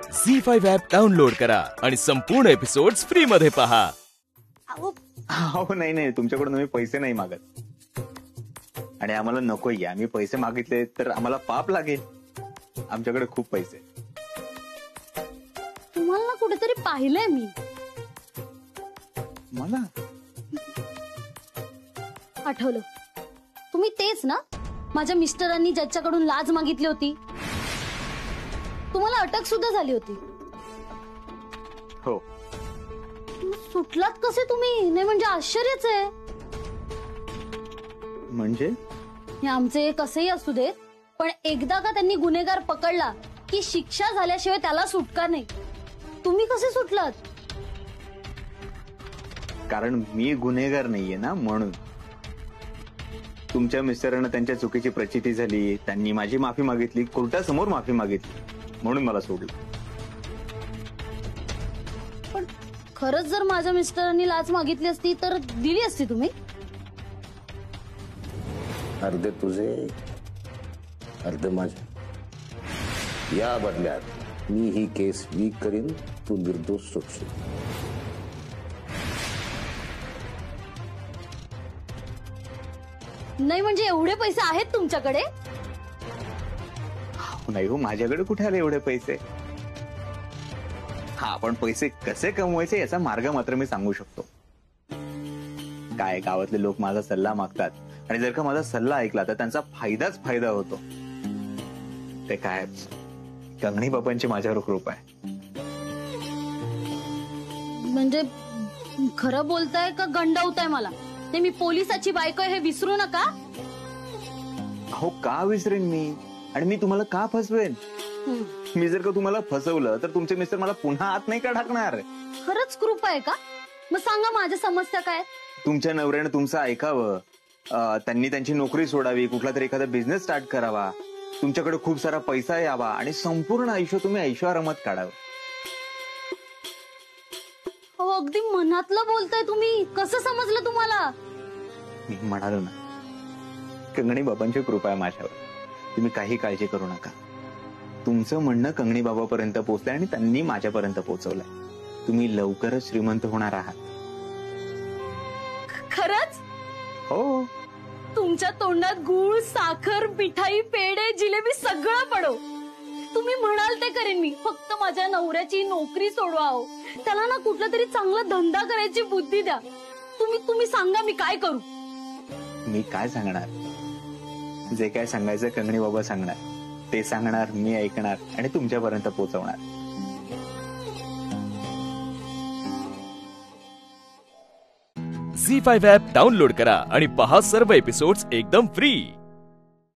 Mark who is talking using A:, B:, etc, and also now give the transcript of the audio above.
A: झी5 app download करा आणि संपूर्ण एपिसोड्स फ्री मध्ये पहा।
B: अहो नाही तुमच्याकडून आम्ही पैसे नाही मागत आणि आम्हाला नकोय। आम्ही पैसे मागितले तर आम्हाला पाप लागेल। आमच्याकडे खूप पैसे।
C: तुम्हाला कुठेतरी पाहिलंय मी।
B: मला
C: आठवलं, तुम्ही तेच ना माझ्या मिस्टरांनी ज्याच्याकडून लाज मागितली होती। तुम्हाला अटक सुद्धा झाली होती।
B: हो।
C: सुटलात कसे तुम्ही? नाही म्हणजे आश्चर्यच आहे।
B: म्हणजे
C: हे आमचे कसेही असू देत, पण एकदा का त्यांनी गुन्हेगार पकडला की शिक्षा झाल्याशिवाय त्याला सुटका नाही। तुम्ही कसे सुटलात?
B: कारण मी गुन्हेगार नाहीये ना, म्हणून। तुमच्या मिस्टरांना त्यांच्या चुकीची प्रचिती झाली, त्यांनी माझी माफी मागितली, कोर्टासमोर माफी मागितली, म्हणून मला सोडलं।
C: पण खरंच जर माझ्या मिस्टरांनी लाच मागितली असती तर दिली असती तुम्ही?
D: अर्धे तुझे अर्धे माझे। या बदल्यात मी ही केस वीक करीन, तू निर्दोष सुटशील।
C: नाही म्हणजे एवढे पैसे आहेत तुमच्याकडे?
B: नाही हो, माझ्याकडे कुठे आले एवढे पैसे। हा, पण पैसे कसे कमवायचे याचा मार्ग मात्र मी सांगू शकतो। काय गावातले लोक माझा सल्ला मागतात आणि जर का माझा सल्ला ऐकला तर त्यांचा फायदाच फायदा होतो। ते काय कंगणी बाबांची माझ्यावर कृपा आहे।
C: म्हणजे खरं बोलताय का गंडवताय मला? ते मी पोलिसाची बायको हे विसरू नका।
B: हो, का विसरेन मी? आणि मी तुम्हाला का फसवेन? मी जर का तुम्हाला फसवलं तर तुमचे मिस्टर मला पुन्हा आत नाही का टाकणार?
C: खरंच कृपा आहे का? मग सांगा माझ्या समस्या काय?
B: तुमच्या नवऱ्याने तुमचं ऐकावं, त्यांनी त्यांची नोकरी सोडावी, कुठला तरी एखादा बिझनेस स्टार्ट करावा, तुमच्याकडे खूप सारा पैसा यावा आणि संपूर्ण आयुष्य तुम्ही ऐशोआरामात काढावं।
C: हो, अगदी मनातलं बोलताय तुम्ही। कसं समजलं तुम्हाला?
B: मी म्हणालो ना, कंगणी बाबांची कृपा आहे माझ्यावर। तुम्ही काही काळजी करू नका। तुमचं म्हणणं कंगणी बाबापर्यंत पोहोचलंय आणि त्यांनी माझ्यापर्यंत पोहोचवलंय। तुम्ही लवकरच श्रीमंत होणार आहात।
C: खरंच?
B: हो।
C: तुमच्या तोंडात गुळ, साखर, मिठाई, पेढे, जिलेबी सगळं पडो। तुम्ही म्हणाल ते करेन मी। फक्त माझ्या नवऱ्याची नोकरी सोडवा हो। त्याला ना कुठला तरी चांगला धंदा करायची बुद्धी द्या। तुम्ही सांगा मी काय करू?
B: मी काय सांगणार? जे काय सांगायचं कंगणी बाबा सांगणार, ते सांगणार, मी ऐकणार आणि तुमच्यापर्यंत पोहोचवणार।
A: झी5 ॲप डाउनलोड करा आणि पहा सर्व एपिसोड्स एकदम फ्री।